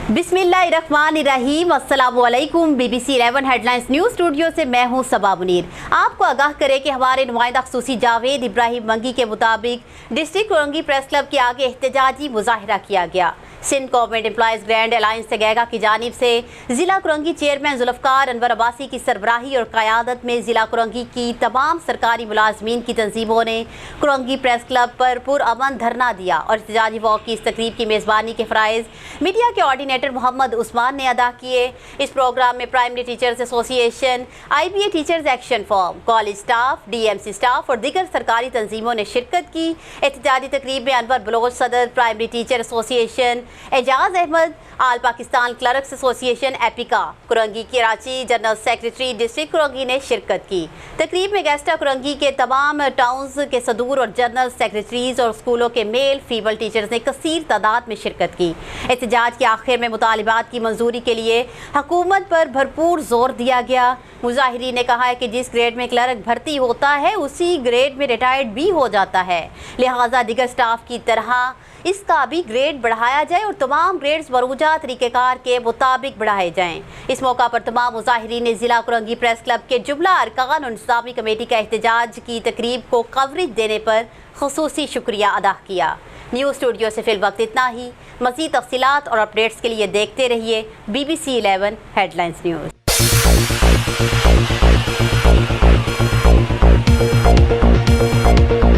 बिस्मिल्लाहिर्रहमानिर्रहीम। अस्सलामु अलैकुम। BBC 11 हेडलाइंस न्यूज़ स्टूडियो से मैं हूं सबा मुनीर। आपको आगाह करें कि हमारे नुमाइंदा खसूसी जावेद इब्राहिम मंगी के मुताबिक डिस्ट्रिक्ट कुरंगी प्रेस क्लब के आगे एहतजाजी मुजाहिरा किया गया। Sindh government employees grand alliance सगैगा की जानिब से ज़िला कुरंगी चेयरमैन जुल्फ़कार अनवर अब्बासी की सरबराही और क़यादत में ज़िला कुरंगी की तमाम सरकारी मुलाजमीन की तंजीमों ने कुरंगी प्रेस क्लब पर पुरअमन धरना दिया और एहतजाजी वॉक की इस तकरीब की मेज़बानी के फ़राइज़ मीडिया के ऑर्डिनेटर मोहम्मद उस्मान ने अदा किए। इस प्रोग्राम में primary teachers association, IBA teachers action form, college staff, DMC staff और दीगर सरकारी तंजीमों ने शिरकत की। एहतजाजी तकरीब में अनवर बलोच सदर, primary teacher association, Ejaz Ahmed, all Pakistan clerks association एपिका, Korangi Karachi general secretary district Korangi ने शिरकत की। तकरीब में गेस्टा कुरंगी के तमाम टाउन्स के सदूर और जनरल सेक्रेटरीज और स्कूलों के मेल फीमेल टीचर्स ने कसीर तादाद में शिरकत की। एहतजाज के आखिर में मुतालिबात की मंजूरी के लिए हुकूमत पर भरपूर जोर दिया गया। मुजाहिरी ने कहा है कि जिस ग्रेड में क्लर्क भर्ती होता है उसी ग्रेड में रिटायर्ड भी हो जाता है, लिहाजा दीगर स्टाफ की तरह इसका भी ग्रेड बढ़ाया जाए और तमाम ग्रेड्स मरूजा तरीक़ेकार के मुताबिक बढ़ाए जाएं। इस मौका पर तमाम मुजाहिरीन ने ज़िला कुरंगी प्रेस क्लब के जुमला अरकान और इंतज़ामी कमेटी का एहतजाज की तकरीब को कवरेज देने पर ख़ुसूसी शुक्रिया अदा किया। न्यूज़ स्टूडियो से फिल वक्त इतना ही। मज़ीद तफ़सीलात और अपडेट्स के लिए देखते रहिए BBC 11 हेडलाइंस न्यूज़।